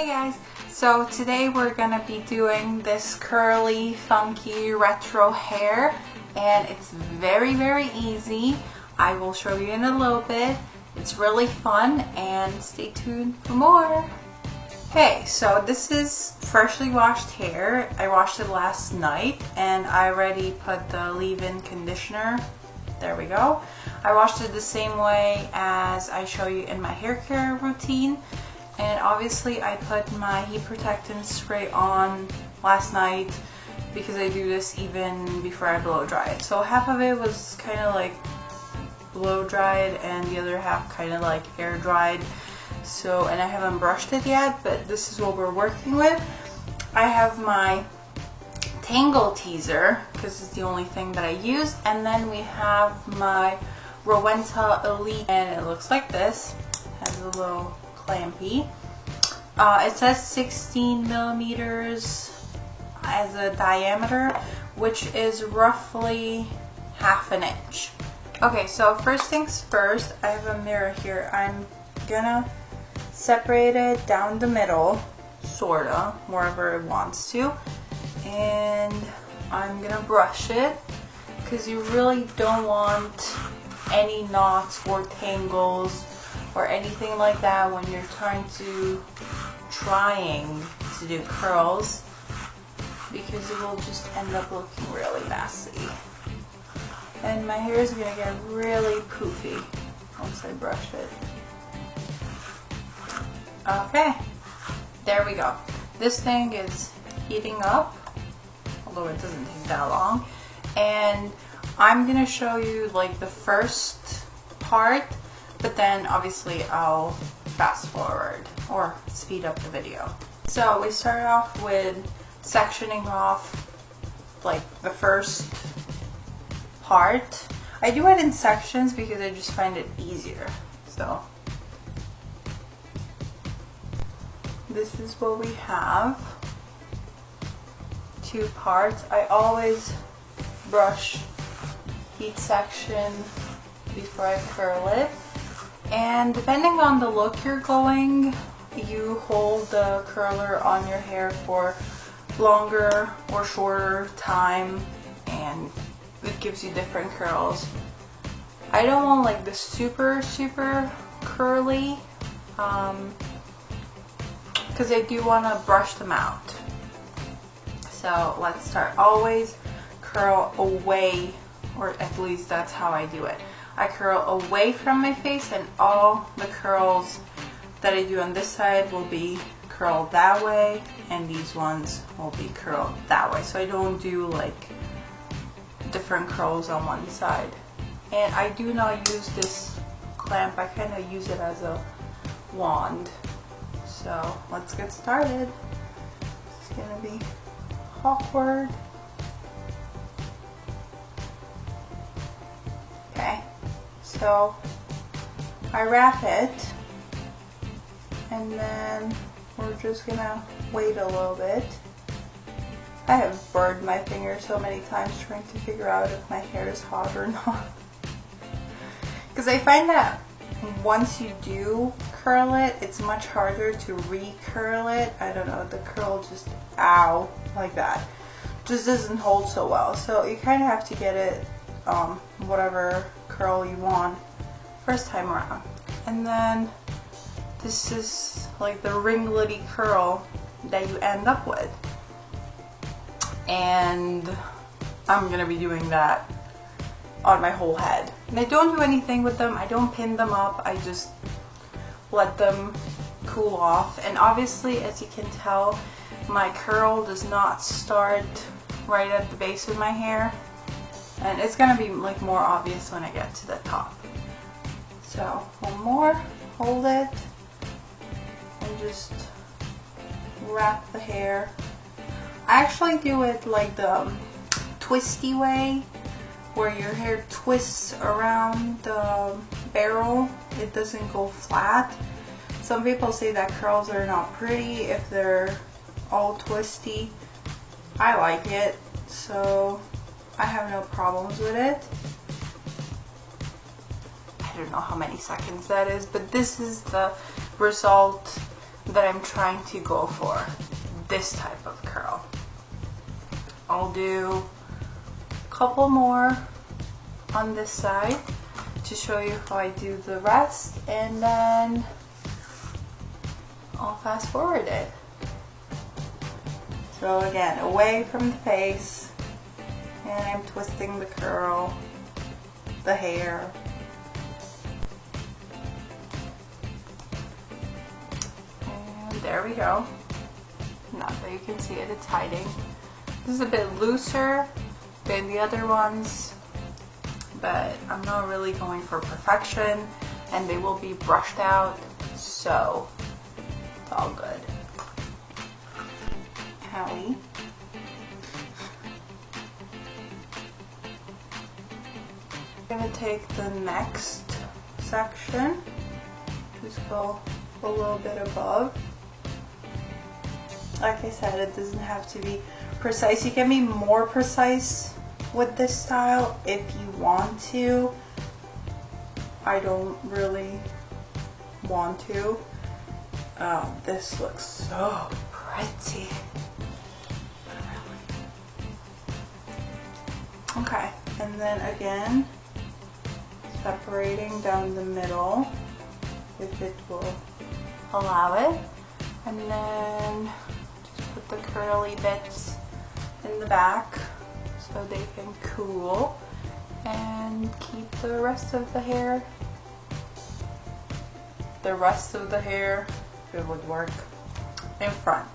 Hey guys, so today we're gonna be doing this curly, funky, retro hair, and it's very easy. I will show you in a little bit. It's really fun, and stay tuned for more. Okay, so this is freshly washed hair. I washed it last night, and I already put the leave-in conditioner. There we go. I washed it the same way as I show you in my hair care routine. And obviously I put my heat protectant spray on last night because I do this even before I blow dry it. So half of it was kind of like blow dried and the other half kind of like air dried. So, and I haven't brushed it yet, but this is what we're working with. I have my Tangle Teaser because it's the only thing that I use, and then we have my Rowenta Elite, and it looks like this. It has a little clampy. It says 16 millimeters as a diameter, which is roughly half an inch. Okay, so first things first, I have a mirror here. I'm gonna separate it down the middle, sorta, wherever it wants to, and I'm gonna brush it because you really don't want any knots or tangles or anything like that when you're trying to do curls, because it will just end up looking really messy. And my hair is gonna get really poofy once I brush it. Okay, there we go. This thing is heating up, although it doesn't take that long. And I'm gonna show you like the first part, but then obviously I'll fast forward or speed up the video. So we start off with sectioning off like the first part. I do it in sections because I just find it easier. So this is what we have. Two parts. I always brush each section before I curl it. And depending on the look you're going, you hold the curler on your hair for longer or shorter time, and it gives you different curls. I don't want like the super curly, because I do want to brush them out. So let's start. Always curl away, or at least that's how I do it. I curl away from my face, and all the curls that I do on this side will be curled that way, and these ones will be curled that way. So I don't do like different curls on one side. And I do not use this clamp. I kind of use it as a wand. So let's get started. It's gonna be awkward. Okay, so I wrap it, and then we're just gonna wait a little bit. I have burned my finger so many times trying to figure out if my hair is hot or not. Because I find that once you do curl it, it's much harder to re-curl it. I don't know, the curl just, ow, like that. Just doesn't hold so well. So you kind of have to get it whatever curl you want first time around. And then this is like the ringlety curl that you end up with. And I'm gonna be doing that on my whole head. And I don't do anything with them. I don't pin them up. I just let them cool off. And obviously, as you can tell, my curl does not start right at the base of my hair. And it's gonna be like more obvious when I get to the top. So one more, hold it, and just wrap the hair. I actually do it like the twisty way, where your hair twists around the barrel. It doesn't go flat. Some people say that curls are not pretty if they're all twisty. I like it, so I have no problems with it. I don't know how many seconds that is, but this is the result that I'm trying to go for. This type of curl. I'll do a couple more on this side to show you how I do the rest, and then I'll fast forward it. So again, away from the face, and I'm twisting the curl, the hair. And there we go. Not that you can see it, it's hiding. This is a bit looser than the other ones, but I'm not really going for perfection, and they will be brushed out, so it's all good. Howie. I'm going to take the next section, just go a little bit above. Like I said, it doesn't have to be precise. You can be more precise with this style if you want to. I don't really want to. This looks so pretty. Okay, and then again, separating down the middle if it will allow it, and then just put the curly bits in the back so they can cool, and keep the rest of the hair. The rest of the hair, if it would work, in front.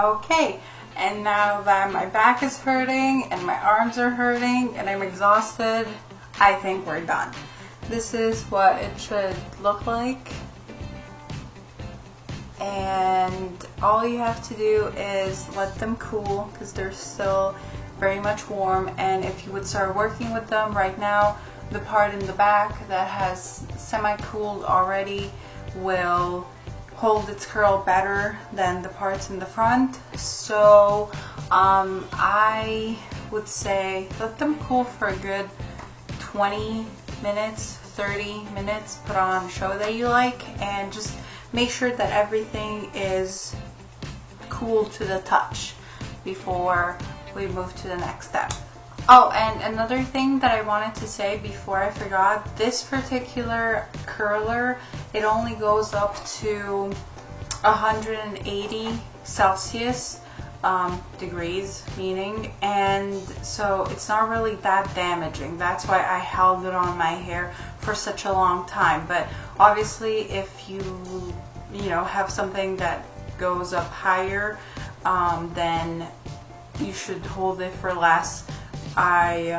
Okay, and now that my back is hurting and my arms are hurting and I'm exhausted, I think we're done. This is what it should look like. And all you have to do is let them cool because they're still very much warm. And if you would start working with them right now, the part in the back that has semi-cooled already will hold its curl better than the parts in the front. So I would say let them cool for a good 20 minutes, 30 minutes, put on a show that you like, and just make sure that everything is cool to the touch before we move to the next step. Oh, and another thing that I wanted to say before I forgot, this particular curler, it only goes up to 180 Celsius degrees, meaning, and so it's not really that damaging. That's why I held it on my hair for such a long time. But obviously if you have something that goes up higher, then you should hold it for less. I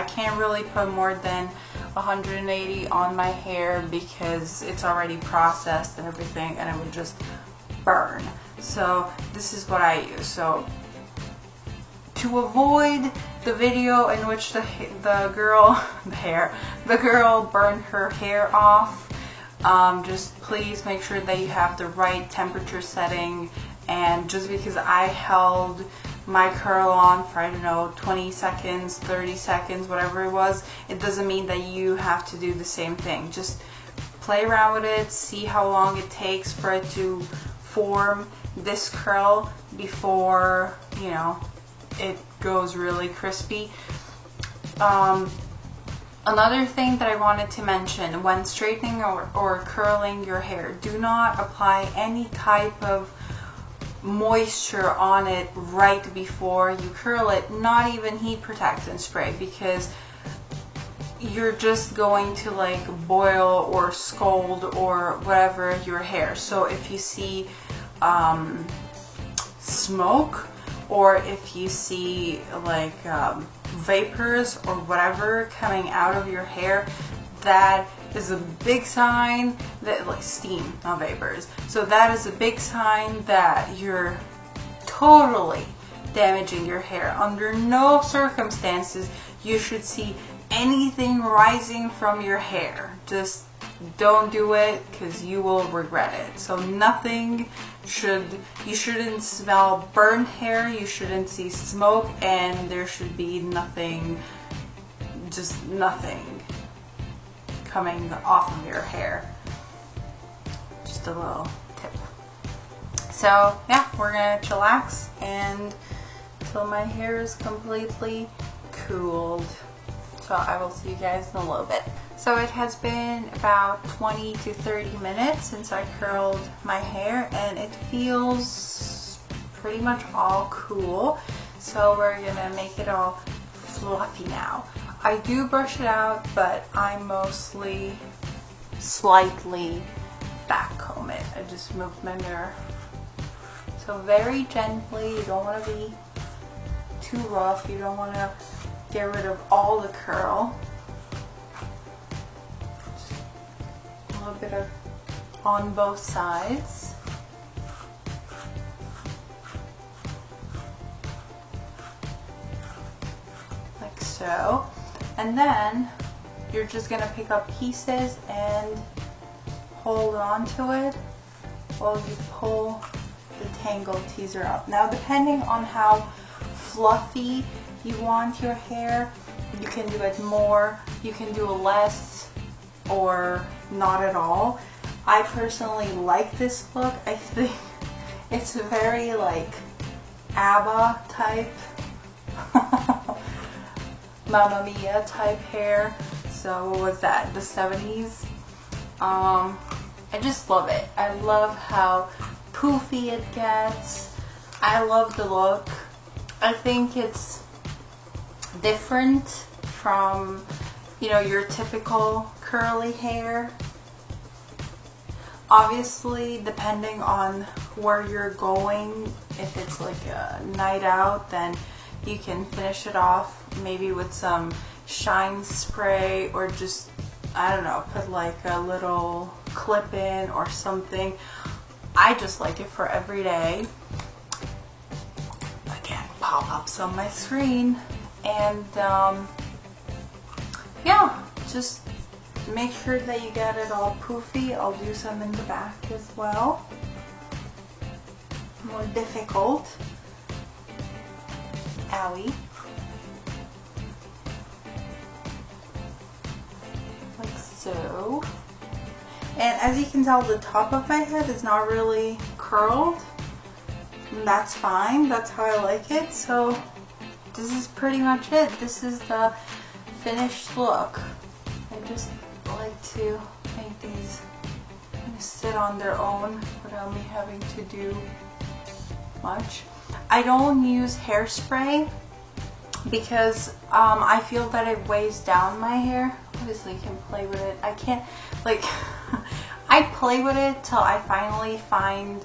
can't really put more than 180 on my hair because it's already processed and everything, and it would just burn. So this is what I use. So to avoid the video in which the girl burned her hair off, just please make sure that you have the right temperature setting. And just because I held my curl on for, I don't know, 20 seconds, 30 seconds, whatever it was, it doesn't mean that you have to do the same thing. Just play around with it, see how long it takes for it to form this curl before, it goes really crispy. Another thing that I wanted to mention, when straightening or curling your hair, do not apply any type of moisture on it right before you curl it, not even heat protectant spray, because you're just going to like boil or scald or whatever your hair. So if you see smoke, or if you see like vapors or whatever coming out of your hair, that is a big sign that, like steam, not vapors. So that is a big sign that you're totally damaging your hair. Under no circumstances you should see anything rising from your hair. Just don't do it because you will regret it. So you shouldn't smell burnt hair, you shouldn't see smoke, and there should be nothing, just nothing coming off of your hair. Just a little tip. So yeah, we're gonna chillax and until my hair is completely cooled. So I will see you guys in a little bit. So it has been about 20 to 30 minutes since I curled my hair, and it feels pretty much all cool. So we're gonna make it all fluffy now. I do brush it out, but I mostly slightly back comb it. I just moved my mirror. So very gently, you don't want to be too rough, you don't want to get rid of all the curl. Just a little bit of on both sides. Like so. And then you're just going to pick up pieces and hold on to it while you pull the tangle teaser up. Now depending on how fluffy you want your hair, you can do it more, you can do less, or not at all. I personally like this look. I think it's very like ABBA type Mamma Mia type hair. So what was that, the 70s? I just love it. I love how poofy it gets. I love the look. I think it's different from, your typical curly hair. Obviously, depending on where you're going, if it's like a night out, then you can finish it off maybe with some shine spray, or just, I don't know, put like a little clip in or something. I just like it for every day. Again, pop-ups on my screen. And yeah, just make sure that you get it all poofy. I'll do some in the back as well. More difficult. Owie. Like so. And as you can tell, the top of my head is not really curled. And that's fine. That's how I like it. So this is pretty much it. This is the finished look. I just like to make these kind of sit on their own without me having to do much. I don't use hairspray because I feel that it weighs down my hair. Obviously you can play with it. I can't, like, I play with it till I finally find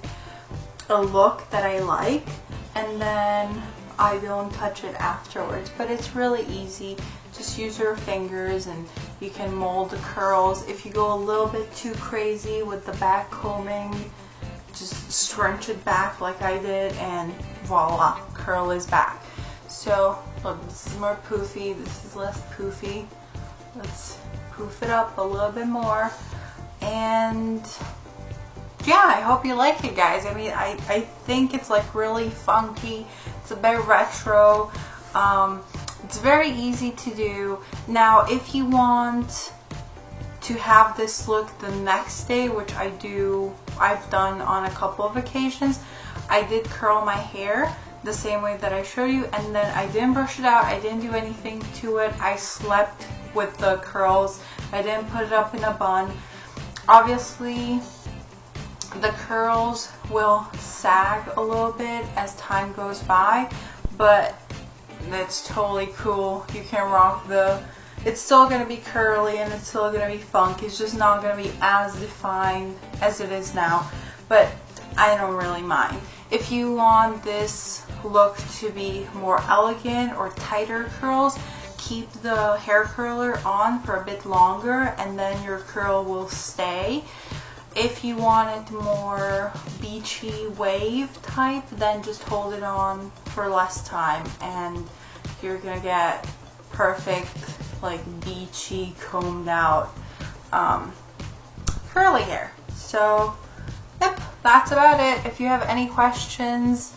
a look that I like, and then I don't touch it afterwards. But it's really easy. Just use your fingers and you can mold the curls. If you go a little bit too crazy with the back combing, just scrunch it back like I did, and voila, curl is back. So look, this is more poofy, this is less poofy. Let's poof it up a little bit more. And yeah, I hope you like it, guys. I mean, I think it's like really funky. It's a bit retro. It's very easy to do. Now, if you want to have this look the next day, which I've done on a couple of occasions, I did curl my hair the same way that I showed you, and then I didn't brush it out. I didn't do anything to it. I slept with the curls. I didn't put it up in a bun. Obviously, the curls will sag a little bit as time goes by, but that's totally cool. You can rock it's still going to be curly and it's still going to be funky. It's just not going to be as defined as it is now, but I don't really mind. If you want this look to be more elegant or tighter curls, keep the hair curler on for a bit longer and then your curl will stay. If you want it more beachy wave type, then just hold it on for less time and you're gonna get perfect, like, beachy, combed out curly hair. So yep, that's about it. If you have any questions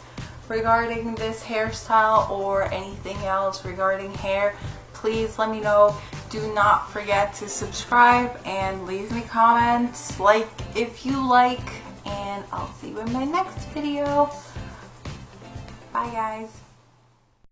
regarding this hairstyle or anything else regarding hair, please let me know. Do not forget to subscribe and leave me comments, like if you like, and I'll see you in my next video. Bye guys.